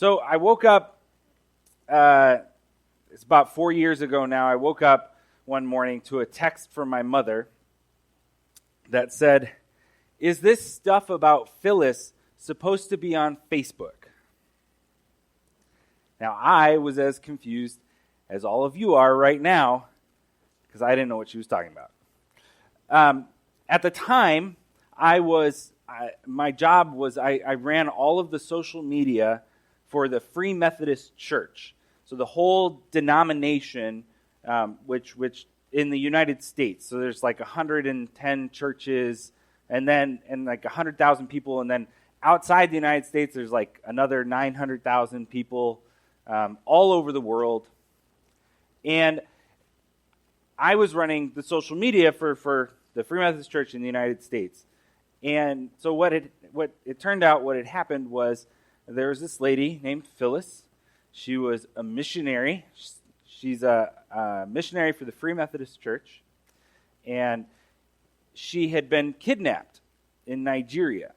So I woke up, it's about 4 years ago now, I woke up one morning to a text from my mother that said, "Is this stuff about Phyllis supposed to be on Facebook?" Now, I was as confused as all of you are right now, because I didn't know what she was talking about. At the time, my job was I ran all of the social media for the Free Methodist Church. So the whole denomination, which in the United States, so there's like 110 churches, and like 100,000 people, and then outside the United States, there's like another 900,000 people all over the world. And I was running the social media for the Free Methodist Church in the United States. And so what it turned out, what had happened was there was this lady named Phyllis. She was a missionary. She's a missionary for the Free Methodist Church. And she had been kidnapped in Nigeria.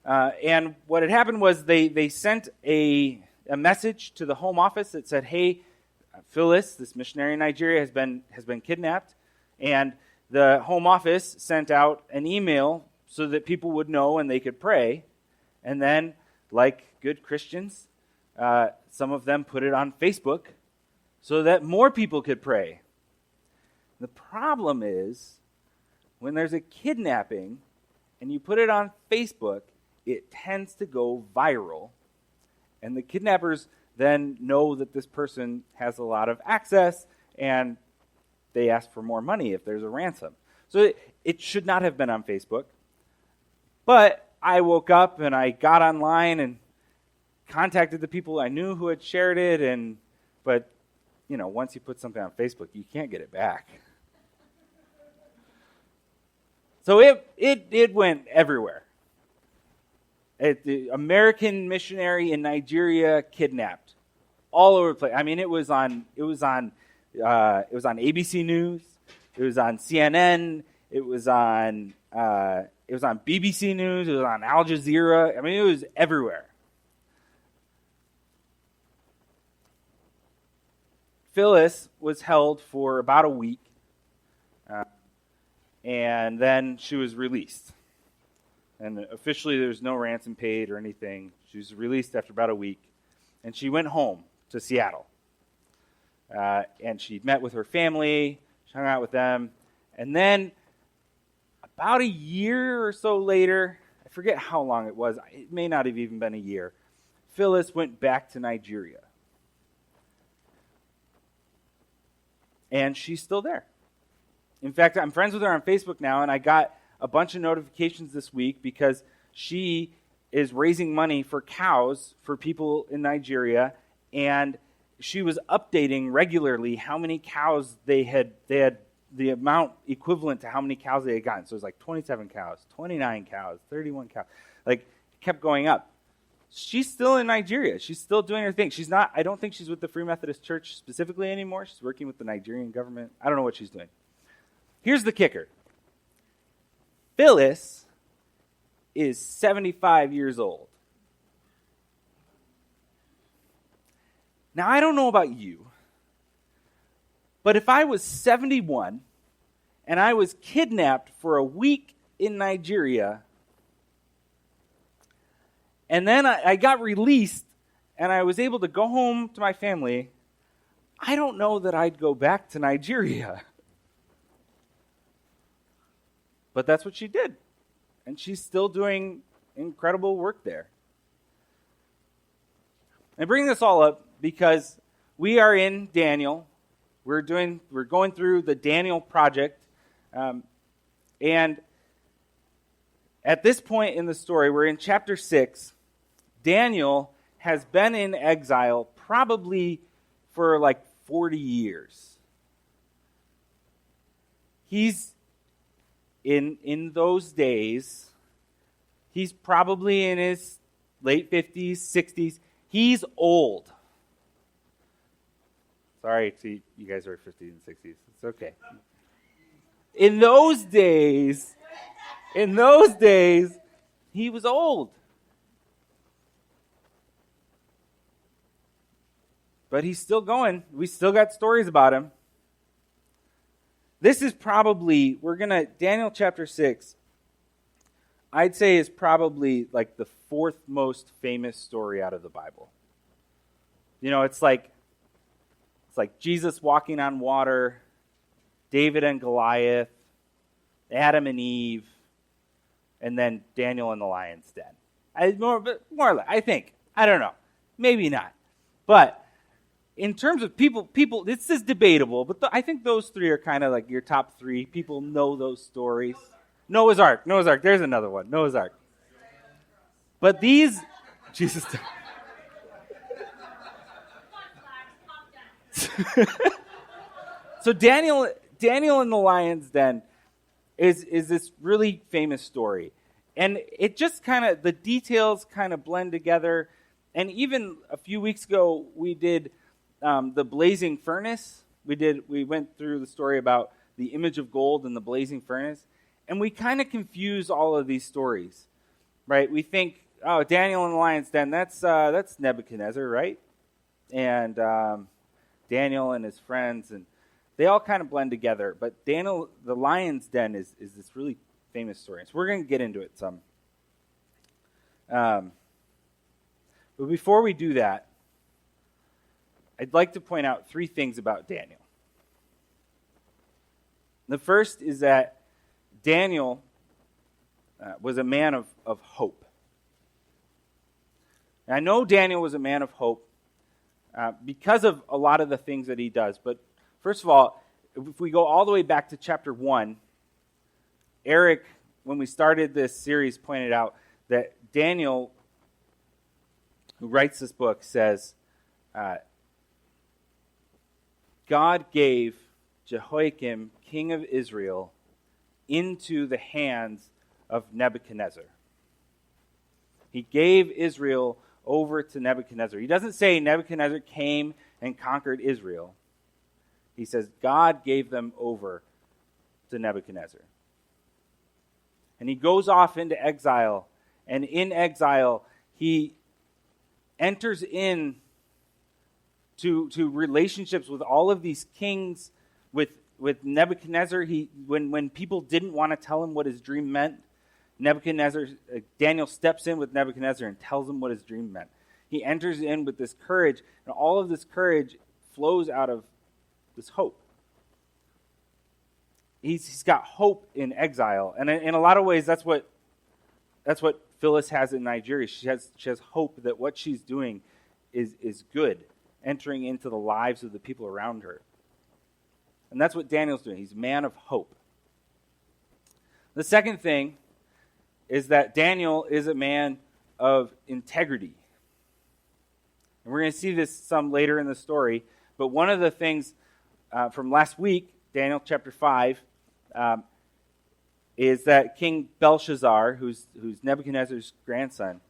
And what had happened was they sent a message to the Home Office that said, "Hey, Phyllis, this missionary in Nigeria, has been kidnapped." And the Home Office sent out an email so that people would know and they could pray. And then, like good Christians, some of them put it on Facebook so that more people could pray. The problem is, when there's a kidnapping and you put it on Facebook, it tends to go viral. And the kidnappers then know that this person has a lot of access, and they ask for more money if there's a ransom. So it should not have been on Facebook. But I woke up and I got online and contacted the people I knew who had shared it, but once you put something on Facebook, you can't get it back. So it went everywhere. The American missionary in Nigeria kidnapped, all over the place. I mean, it was on ABC News, it was on CNN, it was on BBC News, it was on Al Jazeera. I mean, it was everywhere. Phyllis was held for about a week, and then she was released. And officially, there was no ransom paid or anything. She was released after about a week, and she went home to Seattle. And she met with her family, she hung out with them, and then about a year or so later, I forget how long it was, it may not have even been a year, Phyllis went back to Nigeria. And she's still there. In fact, I'm friends with her on Facebook now, and I got a bunch of notifications this week because she is raising money for cows for people in Nigeria, and she was updating regularly how many cows they had the amount equivalent to how many cows they had gotten. So it was like 27 cows, 29 cows, 31 cows. Like, it kept going up. She's still in Nigeria. She's still doing her thing. I don't think she's with the Free Methodist Church specifically anymore. She's working with the Nigerian government. I don't know what she's doing. Here's the kicker. Phyllis is 75 years old. Now, I don't know about you, but if I was 71 and I was kidnapped for a week in Nigeria, and then I got released and I was able to go home to my family, I don't know that I'd go back to Nigeria. But that's what she did. And she's still doing incredible work there. I bring this all up because we are in Daniel. We're going through the Daniel project. And at this point in the story, we're in chapter 6. Daniel has been in exile probably for like 40 years. He's in those days, he's probably in his late 50s, 60s. He's old. Sorry to you guys who are 50s and 60s. It's okay. In those days, he was old. But he's still going. We still got stories about him. This is probably, Daniel chapter 6, I'd say is probably like the fourth most famous story out of the Bible. It's like Jesus walking on water, David and Goliath, Adam and Eve, and then Daniel in the lion's den. More or less, I think. I don't know. Maybe not. But in terms of people, this is debatable, but I think those three are kind of like your top three. People know those stories. Noah's Ark. There's another one. Noah's Ark. But these, Jesus. So Daniel in the lion's den is this really famous story. And it just the details kind of blend together. And even a few weeks ago, we did the blazing furnace. We went through the story about the image of gold and the blazing furnace. And we kind of confuse all of these stories, right? We think, oh, Daniel in the lion's den, that's Nebuchadnezzar, right? And Daniel and his friends, and they all kind of blend together. But Daniel, the lion's den, is this really famous story. So we're going to get into it some. But before we do that, I'd like to point out three things about Daniel. The first is that Daniel was a man of hope. And I know Daniel was a man of hope because of a lot of the things that he does. But first of all, if we go all the way back to chapter 1, Eric, when we started this series, pointed out that Daniel, who writes this book, says, God gave Jehoiakim, king of Israel, into the hands of Nebuchadnezzar. He gave Israel over to Nebuchadnezzar. He doesn't say Nebuchadnezzar came and conquered Israel. He says God gave them over to Nebuchadnezzar. And he goes off into exile. And in exile, he enters in to relationships with all of these kings, with Nebuchadnezzar. When people didn't want to tell him what his dream meant, Daniel steps in with Nebuchadnezzar and tells him what his dream meant. He enters in with this courage, and all of this courage flows out of this hope. He's got hope in exile, and in a lot of ways, that's what Phyllis has in Nigeria. She has hope that what she's doing is good, entering into the lives of the people around her. And that's what Daniel's doing. He's a man of hope. The second thing is that Daniel is a man of integrity. And we're going to see this some later in the story. But one of the things from last week, Daniel chapter 5, is that King Belshazzar, who's Nebuchadnezzar's grandson,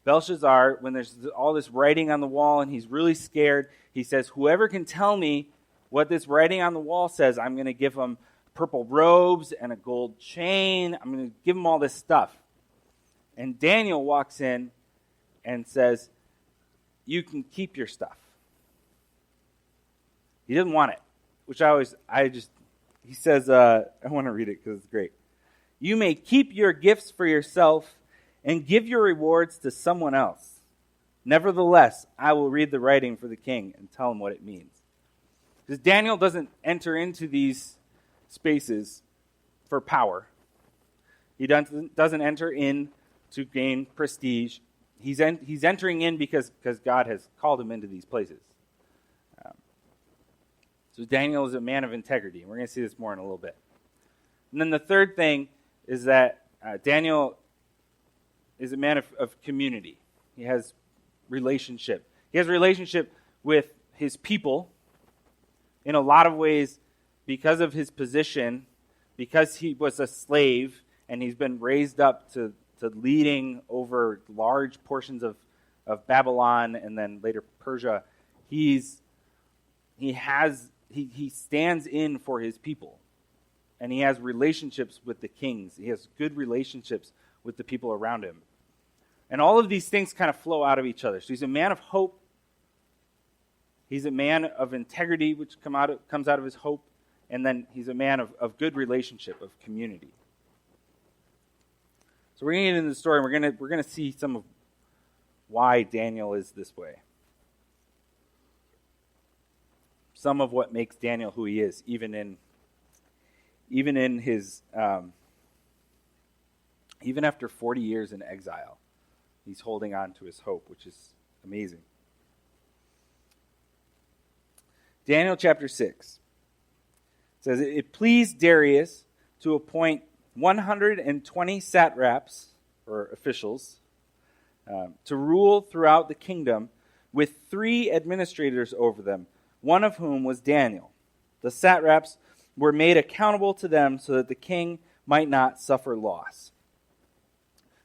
Belshazzar, when there's all this writing on the wall and he's really scared, he says, whoever can tell me what this writing on the wall says, I'm going to give him purple robes and a gold chain. I'm going to give him all this stuff. And Daniel walks in and says, you can keep your stuff. He doesn't want it, which he says, I want to read it because it's great. You may keep your gifts for yourself and give your rewards to someone else. Nevertheless, I will read the writing for the king and tell him what it means. Because Daniel doesn't enter into these spaces for power. He doesn't enter in to gain prestige. He's entering in because God has called him into these places. So Daniel is a man of integrity. We're going to see this more in a little bit. And then the third thing is that Daniel is a man of community. He has relationship. He has relationship with his people in a lot of ways because of his position, because he was a slave and he's been raised up to leading over large portions of Babylon and then later Persia. He stands in for his people. And he has relationships with the kings. He has good relationships with the people around him. And all of these things kind of flow out of each other. So he's a man of hope. He's a man of integrity, which comes out of his hope. And then he's a man of good relationship, of community. So we're going to get into the story, and we're going to see some of why Daniel is this way. Some of what makes Daniel who he is, even in his even after 40 years in exile, he's holding on to his hope, which is amazing. Daniel chapter 6 says, "It pleased Darius to appoint 120 satraps, or officials, to rule throughout the kingdom, with 3 administrators over them, one of whom was Daniel. The satraps were made accountable to them so that the king might not suffer loss."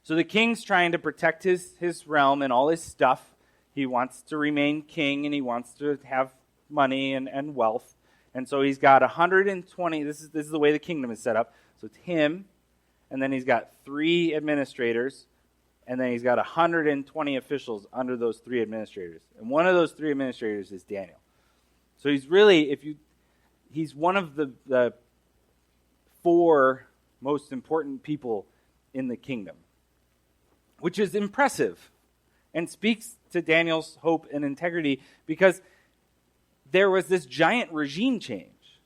So the king's trying to protect his realm and all his stuff. He wants to remain king, and he wants to have money and wealth. And so he's got 120, this is the way the kingdom is set up. So it's him, and then he's got 3 administrators, and then he's got 120 officials under those 3 administrators. And one of those 3 administrators is Daniel. So he's really, he's one of the 4 most important people in the kingdom, which is impressive and speaks to Daniel's hope and integrity, because there was this giant regime change.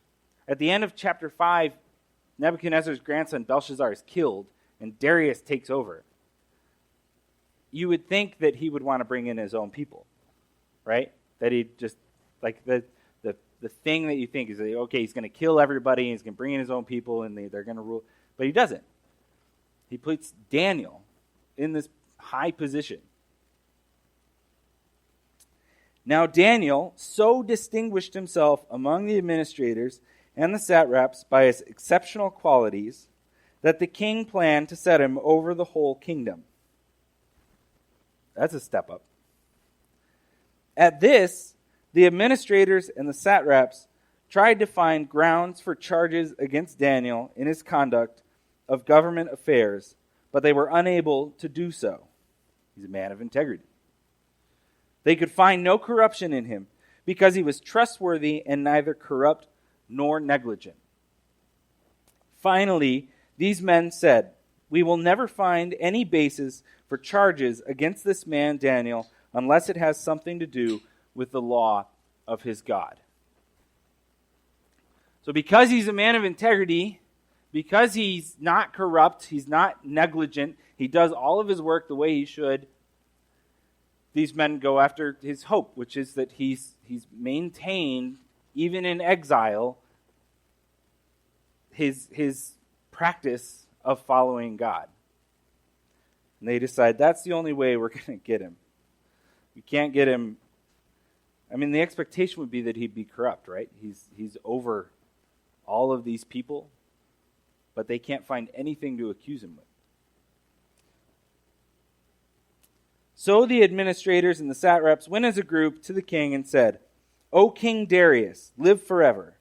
At the end of chapter 5, Nebuchadnezzar's grandson Belshazzar is killed, and Darius takes over. You would think that he would want to bring in his own people, right? That he'd just, like the thing that you think is, that, okay, he's going to kill everybody, and he's going to bring in his own people, and they're going to rule. But he doesn't. He puts Daniel in this high position. Now Daniel so distinguished himself among the administrators and the satraps by his exceptional qualities that the king planned to set him over the whole kingdom. That's a step up. At this, the administrators and the satraps tried to find grounds for charges against Daniel in his conduct of government affairs, but they were unable to do so. He's a man of integrity. They could find no corruption in him, because he was trustworthy and neither corrupt nor negligent. Finally, these men said, "We will never find any basis for charges against this man Daniel unless it has something to do with the law of his God." So because he's a man of integrity, because he's not corrupt, he's not negligent, he does all of his work the way he should, these men go after his hope, which is that he's maintained, even in exile, his practice of following God. And they decide that's the only way we're going to get him. We can't get him. I mean, the expectation would be that he'd be corrupt, right? He's over all of these people, but they can't find anything to accuse him with. So the administrators and the satraps went as a group to the king and said, "O King Darius, live forever.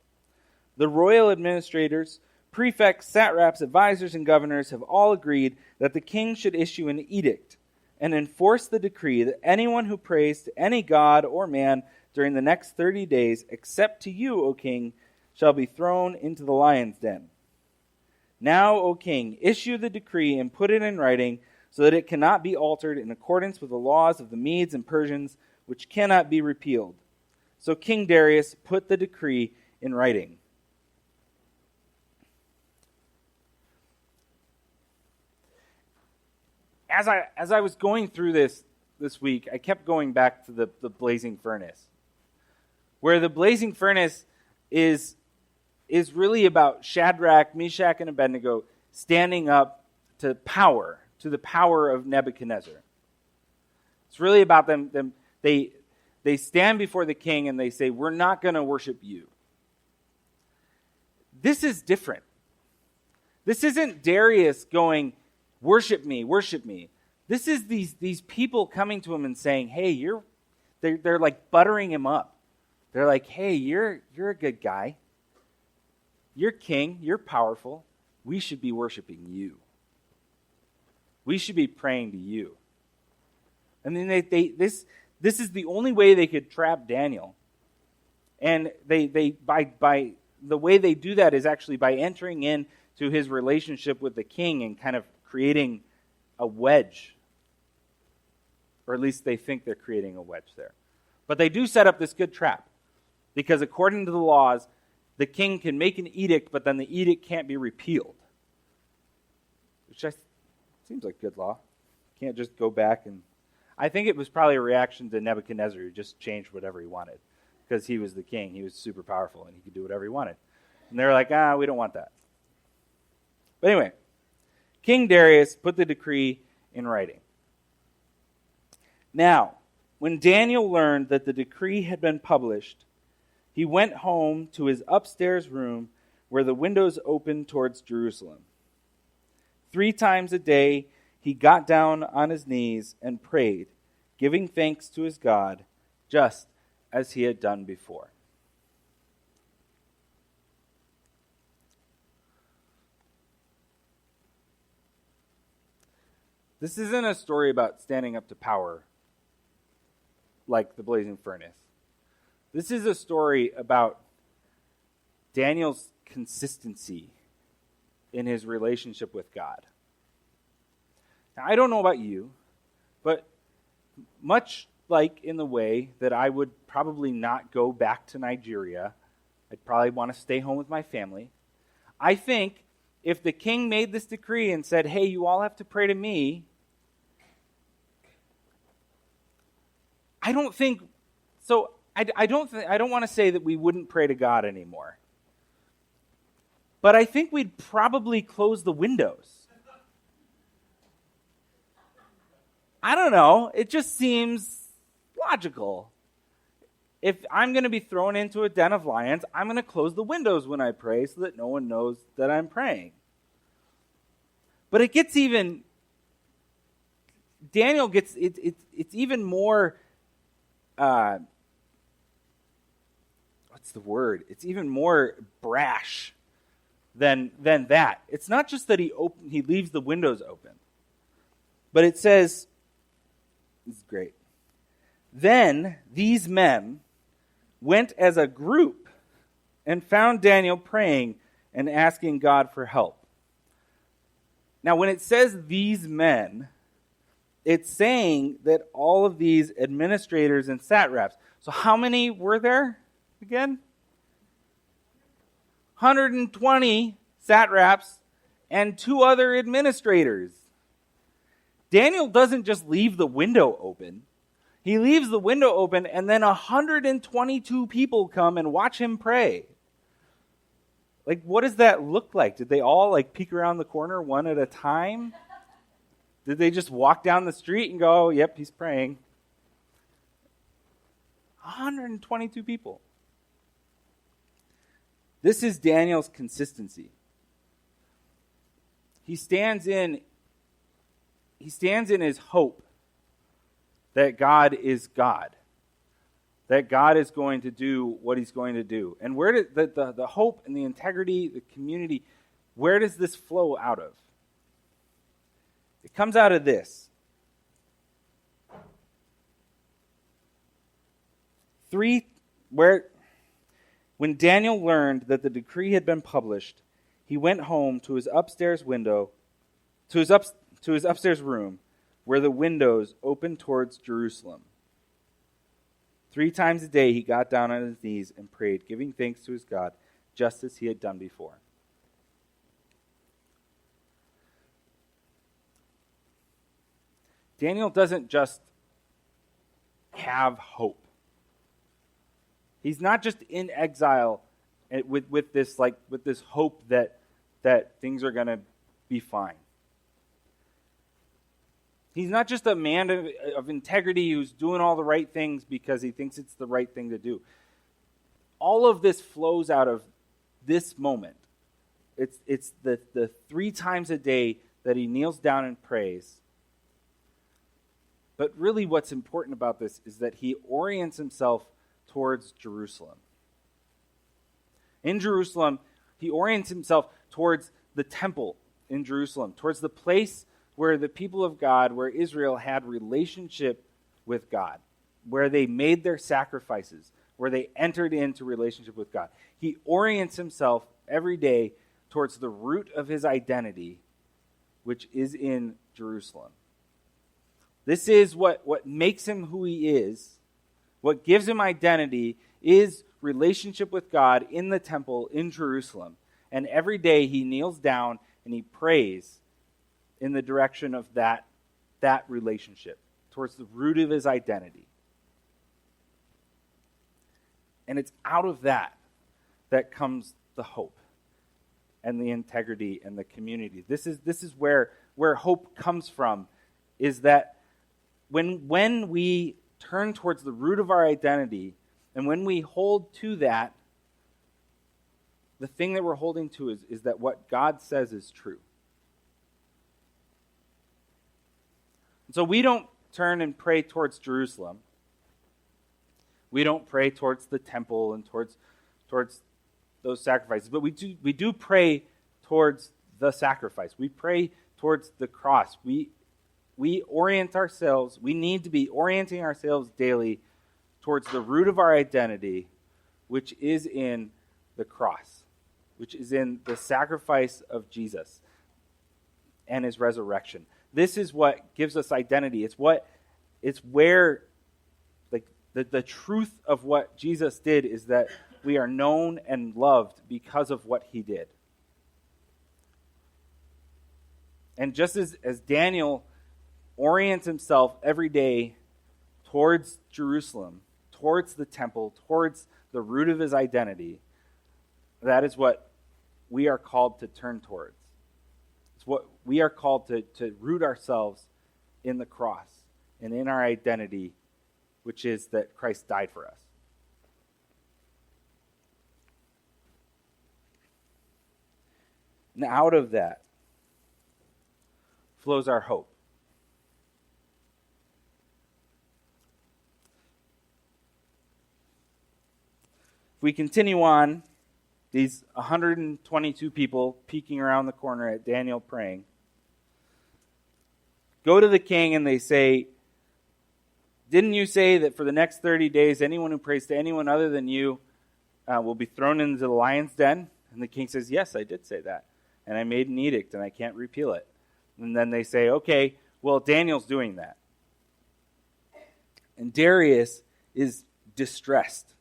The royal administrators, prefects, satraps, advisors, and governors have all agreed that the king should issue an edict and enforce the decree that anyone who prays to any god or man during the next 30 days, except to you, O king, shall be thrown into the lion's den. Now, O king, issue the decree and put it in writing, so that it cannot be altered in accordance with the laws of the Medes and Persians, which cannot be repealed." So King Darius put the decree in writing. As I was going through this week, I kept going back to the blazing furnace, where the blazing furnace is really about Shadrach, Meshach, and Abednego standing up to the power of Nebuchadnezzar. It's really about them. They stand before the king and they say, "We're not going to worship you." This is different. This isn't Darius going, "Worship me, worship me." This is these people coming to him and saying, "Hey, they're like buttering him up. They're like, "Hey, you're a good guy. You're king. You're powerful. We should be worshiping you. We should be praying to you." And then this is the only way they could trap Daniel, And they by the way they do that is actually by entering into his relationship with the king and kind of creating a wedge. Or at least they think they're creating a wedge there. But they do set up this good trap. Because according to the laws, the king can make an edict, but then the edict can't be repealed. Which seems like good law. Can't just go back and... I think it was probably a reaction to Nebuchadnezzar, who just changed whatever he wanted. Because he was the king. He was super powerful, and he could do whatever he wanted. And they're like, we don't want that. But anyway, King Darius put the decree in writing. Now, when Daniel learned that the decree had been published, he went home to his upstairs room where the windows opened towards Jerusalem. 3 times a day he got down on his knees and prayed, giving thanks to his God, just as he had done before. This isn't a story about standing up to power like the blazing furnace. This is a story about Daniel's consistency in his relationship with God. Now, I don't know about you, but much like in the way that I would probably not go back to Nigeria, I'd probably want to stay home with my family. I think if the king made this decree and said, hey, you all have to pray to me, I don't want to say that we wouldn't pray to God anymore. But I think we'd probably close the windows. I don't know. It just seems logical. If I'm going to be thrown into a den of lions, I'm going to close the windows when I pray so that no one knows that I'm praying. But it gets even... Daniel gets... It's even more... what's the word? It's even more brash than that. It's not just that he leaves the windows open, but it says, this is great. Then these men went as a group and found Daniel praying and asking God for help. Now, when it says these men, it's saying that all of these administrators and satraps. So how many were there again? 120 satraps and 2 other administrators. Daniel doesn't just leave the window open. He leaves the window open and then 122 people come and watch him pray. Like, what does that look like? Did they all peek around the corner one at a time? Did they just walk down the street and go, oh, yep, he's praying? 122 people. This is Daniel's consistency. He stands in his hope that God is God. That God is going to do what he's going to do. And where did the hope and the integrity, the community, where does this flow out of? It comes out of this. When Daniel learned that the decree had been published, he went home to his upstairs room, where the windows opened towards Jerusalem. 3 times a day he got down on his knees and prayed, giving thanks to his God, just as he had done before. Daniel doesn't just have hope. He's not just in exile with this hope that things are going to be fine. He's not just a man of integrity who's doing all the right things because he thinks it's the right thing to do. All of this flows out of this moment. It's the 3 times a day that he kneels down and prays. But really what's important about this is that he orients himself towards Jerusalem. In Jerusalem, he orients himself towards the temple in Jerusalem, towards the place where the people of God, where Israel had relationship with God, where they made their sacrifices, where they entered into relationship with God. He orients himself every day towards the root of his identity, which is in Jerusalem. This is what makes him who he is. What gives him identity is relationship with God in the temple in Jerusalem. And every day he kneels down and he prays in the direction of that relationship, towards the root of his identity. And it's out of that comes the hope and the integrity and the community. This is where hope comes from, is that when we turn towards the root of our identity, and when we hold to that, the thing that we're holding to is that what God says is true. And so we don't turn and pray towards Jerusalem. We don't pray towards the temple and towards those sacrifices, but we do pray towards the sacrifice. We pray towards the cross. We orient ourselves. We need to be orienting ourselves daily towards the root of our identity, which is in the cross, which is in the sacrifice of Jesus and his resurrection. This is what gives us identity. It's where the truth of what Jesus did is that we are known and loved because of what he did. And just as Daniel orients himself every day towards Jerusalem, towards the temple, towards the root of his identity, that is what we are called to turn towards. It's what we are called to root ourselves in the cross and in our identity, which is that Christ died for us. And out of that flows our hope. If we continue on, these 122 people peeking around the corner at Daniel praying go to the king and they say, "Didn't you say that for the next 30 days anyone who prays to anyone other than you will be thrown into the lion's den?" And the king says, "Yes, I did say that. And I made an edict and I can't repeal it." And then they say, "Okay, well, Daniel's doing that." And Darius is distressed.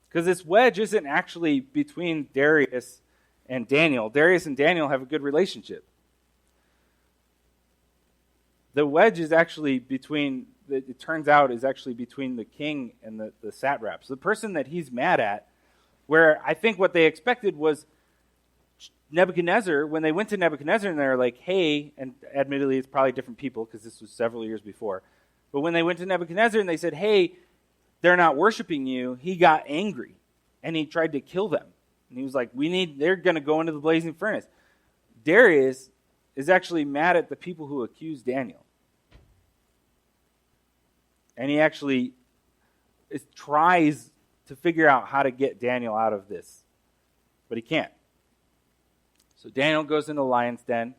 Because this wedge isn't actually between Darius and Daniel. Darius and Daniel have a good relationship. The wedge is actually it turns out, is actually between the king and the satraps. The person that he's mad at, where I think what they expected was Nebuchadnezzar, when they went to Nebuchadnezzar and they were like, "Hey," and admittedly it's probably different people because this was several years before, but when they went to Nebuchadnezzar and they said, "Hey, they're not worshiping you," he got angry and he tried to kill them. And he was like, they're going to go into the blazing furnace. Darius is actually mad at the people who accused Daniel. And he actually tries to figure out how to get Daniel out of this. But he can't. So Daniel goes into the lion's den,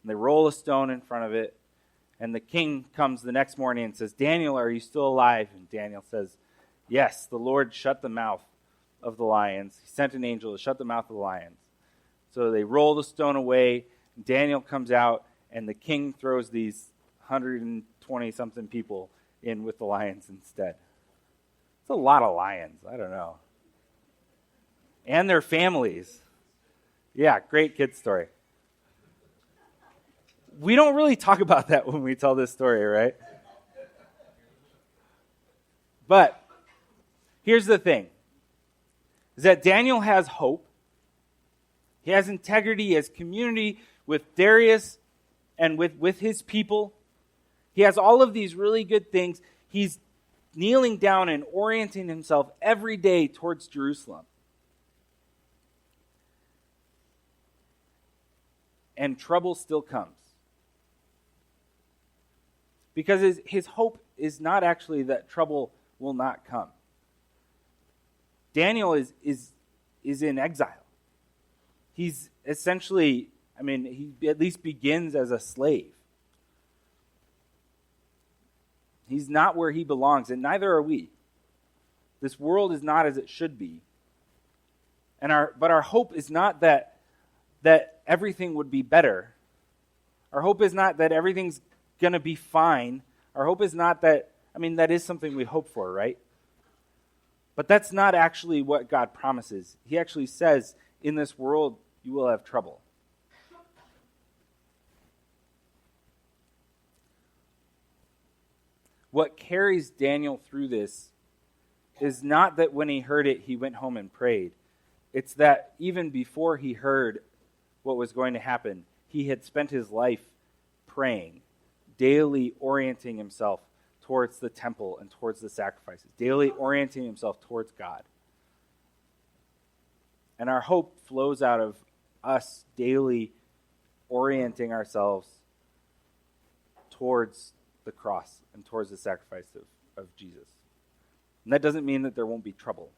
and they roll a stone in front of it, and the king comes the next morning and says, "Daniel, are you still alive?" And Daniel says, "Yes, the Lord shut the mouth of the lions. He sent an angel to shut the mouth of the lions." So they roll the stone away, and Daniel comes out, and the king throws these 120-something people in with the lions instead. It's a lot of lions. I don't know. And their families. Yeah, great kid story. We don't really talk about that when we tell this story, right? But here's the thing, is that Daniel has hope. He has integrity. He has community with Darius and with his people. He has all of these really good things. He's kneeling down and orienting himself every day towards Jerusalem. And trouble still comes. Because his hope is not actually that trouble will not come. Daniel is in exile. He's essentially, he at least begins as a slave. He's not where he belongs, and neither are we. This world is not as it should be. But our hope is not that everything would be better. Our hope is not that everything's going to be fine. Our hope is not that, that is something we hope for, right? But that's not actually what God promises. He actually says, in this world, you will have trouble. What carries Daniel through this is not that when he heard it, he went home and prayed. It's that even before he heard what was going to happen, he had spent his life praying, daily orienting himself towards the temple and towards the sacrifices, daily orienting himself towards God. And our hope flows out of us daily orienting ourselves towards the cross and towards the sacrifice of Jesus. And that doesn't mean that there won't be trouble.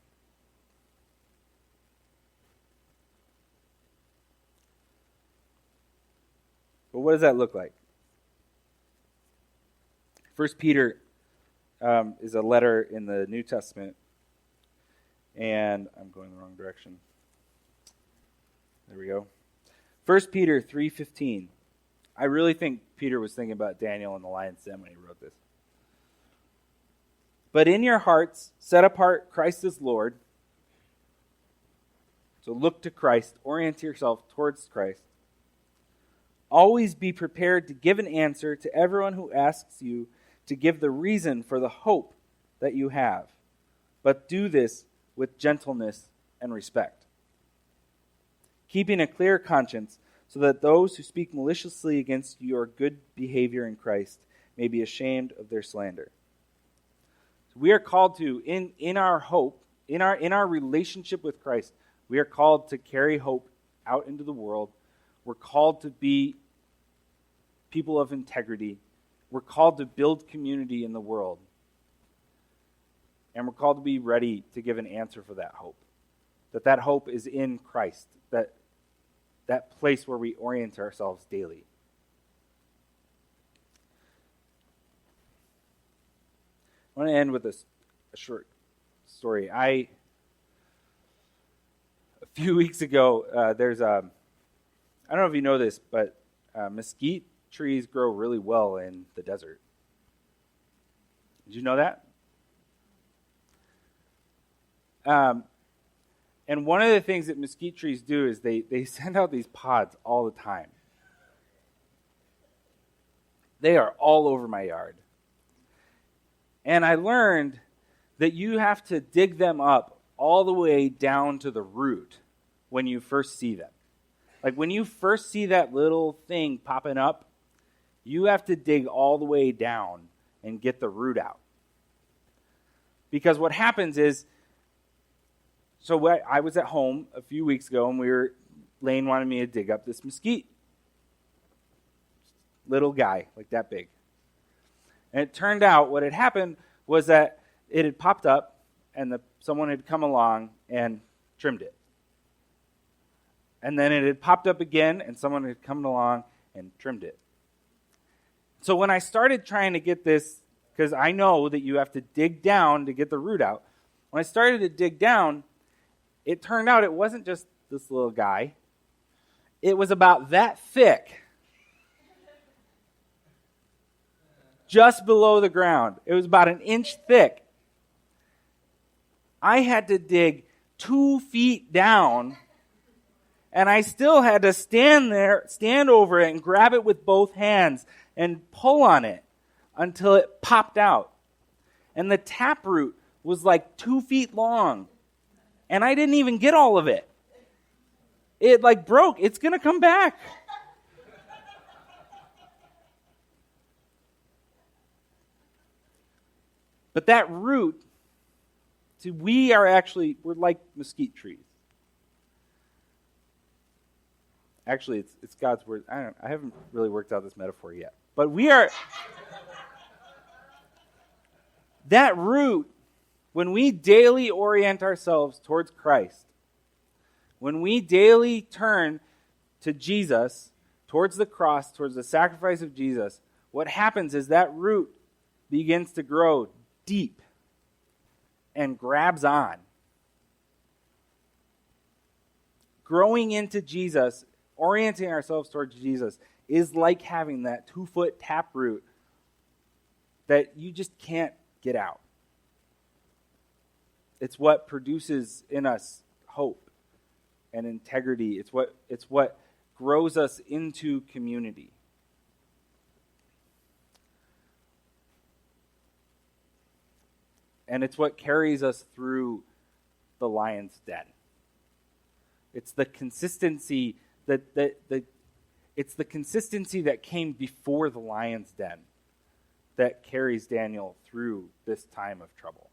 But what does that look like? 1 Peter is a letter in the New Testament. And I'm going the wrong direction. There we go. 1 Peter 3:15. I really think Peter was thinking about Daniel in the lion's den when he wrote this. But in your hearts, set apart Christ as Lord. So look to Christ. Orient yourself towards Christ. Always be prepared to give an answer to everyone who asks you to give the reason for the hope that you have. But do this with gentleness and respect, keeping a clear conscience, so that those who speak maliciously against your good behavior in Christ may be ashamed of their slander. So we are called to, in our hope, in our relationship with Christ, we are called to carry hope out into the world. We're called to be people of integrity. We're called to build community in the world. And we're called to be ready to give an answer for that hope. That hope is in Christ. That place where we orient ourselves daily. I want to end with a short story. A few weeks ago, I don't know if you know this, but mesquite trees grow really well in the desert. Did you know that? And one of the things that mesquite trees do is they send out these pods all the time. They are all over my yard. And I learned that you have to dig them up all the way down to the root when you first see them. Like when you first see that little thing popping up, you have to dig all the way down and get the root out. Because what happens is, so I was at home a few weeks ago, and Lane wanted me to dig up this mesquite. Little guy, like that big. And it turned out what had happened was that it had popped up, and someone had come along and trimmed it. And then it had popped up again, and someone had come along and trimmed it. So when I started trying to get this, because I know that you have to dig down to get the root out, when I started to dig down, it turned out it wasn't just this little guy. It was about that thick. Just below the ground. It was about an inch thick. I had to dig 2 feet down, and I still had to stand over it and grab it with both hands and pull on it until it popped out. And the taproot was like 2 feet long. And I didn't even get all of it. It broke. It's going to come back. But that root, see, we're like mesquite trees. Actually, it's God's word. I haven't really worked out this metaphor yet. But we are, that root, when we daily orient ourselves towards Christ, when we daily turn to Jesus, towards the cross, towards the sacrifice of Jesus, what happens is that root begins to grow deep. and grabs on. Growing into Jesus, orienting ourselves towards Jesus, is like having that 2-foot taproot that you just can't get out. It's what produces in us hope and integrity. It's what grows us into community. And it's what carries us through the lion's den. It's the consistency it's the consistency that came before the lion's den that carries Daniel through this time of trouble.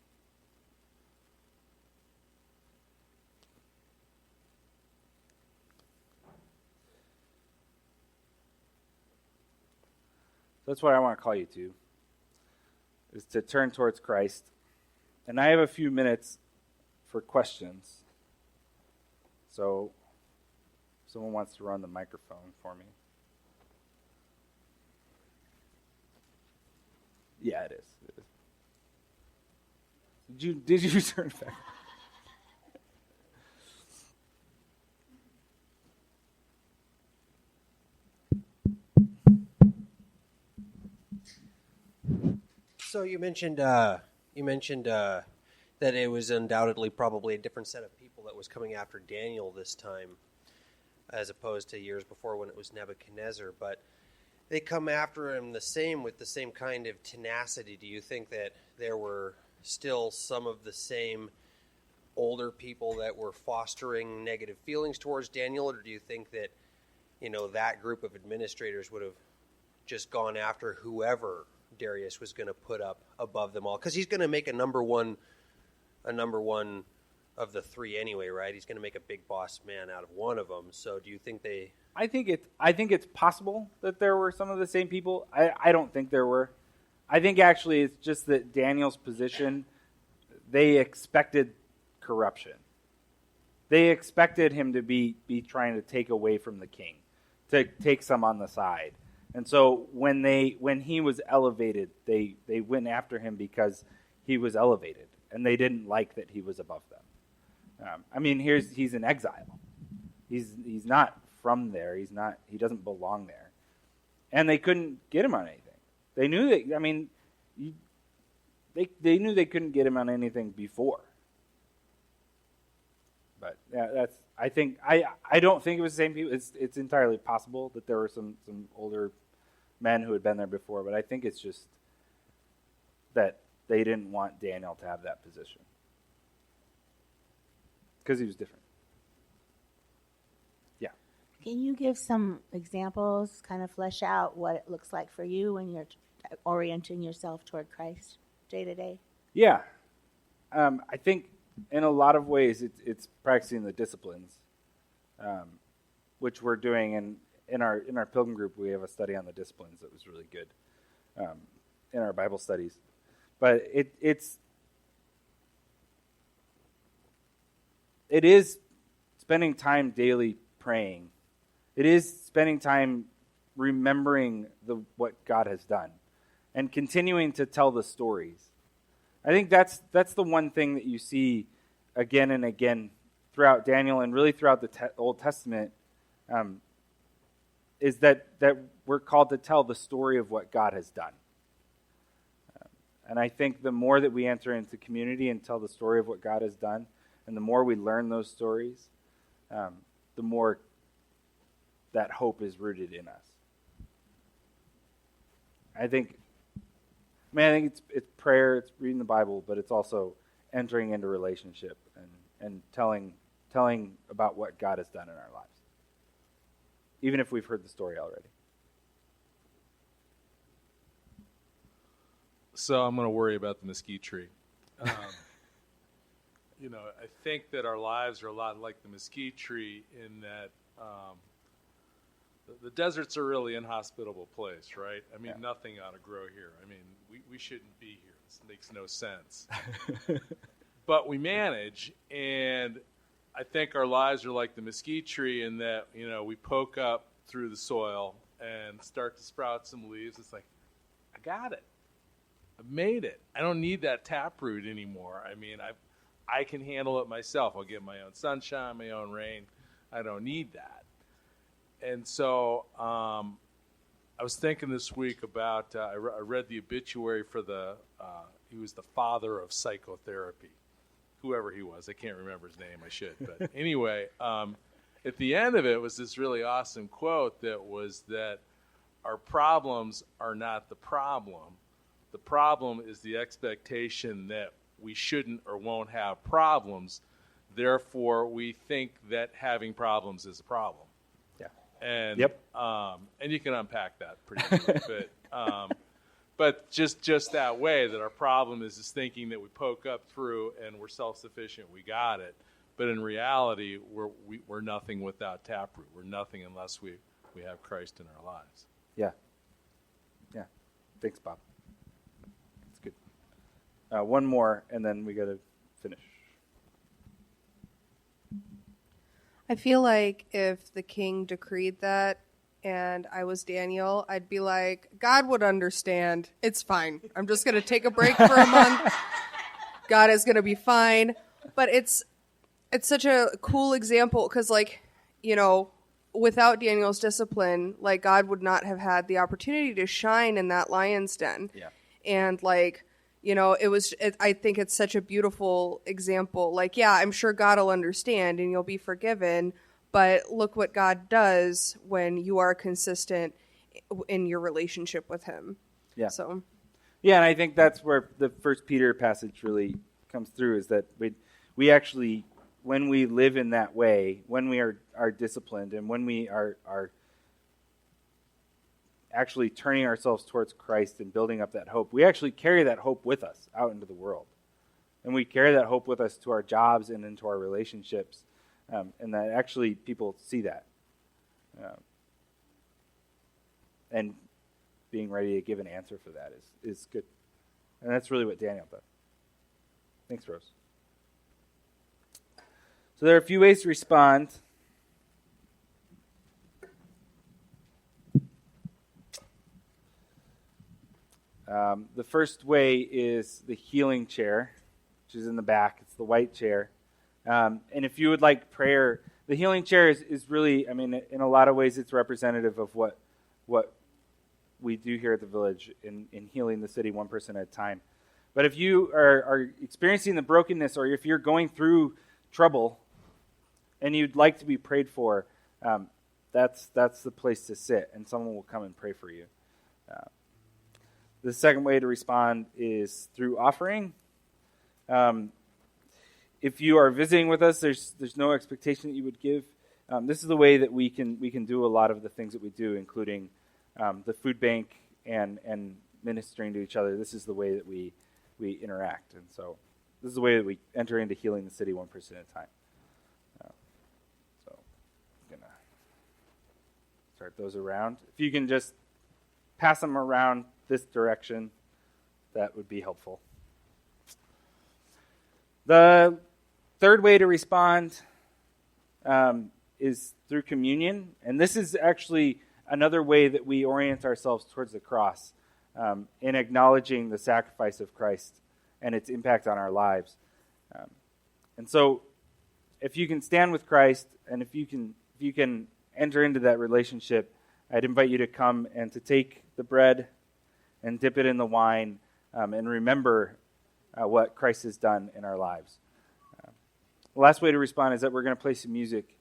That's what I want to call you to, is to turn towards Christ. And I have a few minutes for questions. So, if someone wants to run the microphone for me. Yeah, it is. Did you turn back? So you mentioned that it was undoubtedly probably a different set of people that was coming after Daniel this time, as opposed to years before when it was Nebuchadnezzar. But they come after him with the same kind of tenacity. Do you think that there were still some of the same older people that were fostering negative feelings towards Daniel, or do you think that that group of administrators would have just gone after whoever Darius was going to put up above them all? Because he's going to make a number one of the three anyway, right? He's going to make a big boss man out of one of them. So do you think they... I think it's possible that there were some of the same people. I don't think there were. I think actually it's just that Daniel's position, they expected corruption. They expected him to be trying to take away from the king, to take some on the side. And so when he was elevated, they went after him because he was elevated, and they didn't like that he was above them. He's in exile. He's not from there. He doesn't belong there, and they couldn't get him on anything. They knew that. They knew they couldn't get him on anything before. But yeah, I don't think it was the same people. It's entirely possible that there were some older men who had been there before, but I think it's just that they didn't want Daniel to have that position because he was different. Yeah. Can you give some examples, kind of flesh out what it looks like for you when you're orienting yourself toward Christ day to day? Yeah. I think in a lot of ways it's practicing the disciplines, which we're doing in our Pilgrim group. We have a study on the disciplines that was really good in our Bible studies. But it is spending time daily praying. It is spending time remembering what God has done and continuing to tell the stories. I think that's the one thing that you see again and again throughout Daniel and really throughout the Old Testament, is that we're called to tell the story of what God has done. And I think the more that we enter into community and tell the story of what God has done, and the more we learn those stories, the more that hope is rooted in us. I think it's prayer, it's reading the Bible, but it's also entering into relationship and telling about what God has done in our lives, even if we've heard the story already. So I'm going to worry about the mesquite tree. I think that our lives are a lot like the mesquite tree in that the desert's a really inhospitable place, right? Nothing ought to grow here. We shouldn't be here. This makes no sense. But we manage, and I think our lives are like the mesquite tree in that, we poke up through the soil and start to sprout some leaves. It's like, I got it. I've made it. I don't need that taproot anymore. I mean, I can handle it myself. I'll get my own sunshine, my own rain. I don't need that. And so I was thinking this week about, I read the obituary for he was the father of psychotherapy, whoever he was. I can't remember his name. I should. But anyway, at the end of it was this really awesome quote that was that our problems are not the problem. The problem is the expectation that we shouldn't or won't have problems. Therefore, we think that having problems is a problem. Yeah. And Yep. And you can unpack that pretty good. But just that way, that our problem is this thinking that we poke up through and we're self-sufficient, we got it. But in reality, we're nothing without taproot. We're nothing unless we have Christ in our lives. Yeah. Yeah. Thanks, Bob. That's good. One more, and then we got to finish. I feel like if the king decreed that and I was Daniel, I'd be like, God would understand. It's fine. I'm just going to take a break for a month. God is going to be fine. But it's such a cool example because, like, you know, without Daniel's discipline, like, God would not have had the opportunity to shine in that lion's den. Yeah. And, like, you know, I think it's such a beautiful example. Like, yeah, I'm sure God will understand and you'll be forgiven. But look what God does when you are consistent in your relationship with him. Yeah. So. Yeah, and I think that's where the 1 Peter passage really comes through, is that we actually, when we live in that way, when we are disciplined, and when we are actually turning ourselves towards Christ and building up that hope, we actually carry that hope with us out into the world. And we carry that hope with us to our jobs and into our relationships. And that actually people see that. And being ready to give an answer for that is good. And that's really what Daniel does. Thanks, Rose. So there are a few ways to respond. The first way is the healing chair, which is in the back. It's the white chair. And if you would like prayer, the healing chair is really, I mean, in a lot of ways, it's representative of what we do here at the village in healing the city one person at a time. But if you are experiencing the brokenness, or if you're going through trouble and you'd like to be prayed for, that's the place to sit, and someone will come and pray for you. The second way to respond is through offering. If you are visiting with us, there's no expectation that you would give. This is the way that we can do a lot of the things that we do, including the food bank and ministering to each other. This is the way that we interact, and so this is the way that we enter into healing the city one person at a time. So I'm gonna start those around. If you can just pass them around this direction, that would be helpful. The third way to respond is through communion. And this is actually another way that we orient ourselves towards the cross, in acknowledging the sacrifice of Christ and its impact on our lives. And so if you can stand with Christ, and if you can enter into that relationship, I'd invite you to come and to take the bread and dip it in the wine, and remember what Christ has done in our lives. The last way to respond is that we're going to play some music,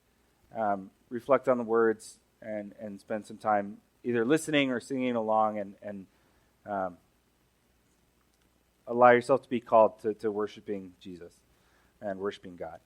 reflect on the words, and spend some time either listening or singing along, and allow yourself to be called to worshiping Jesus and worshiping God.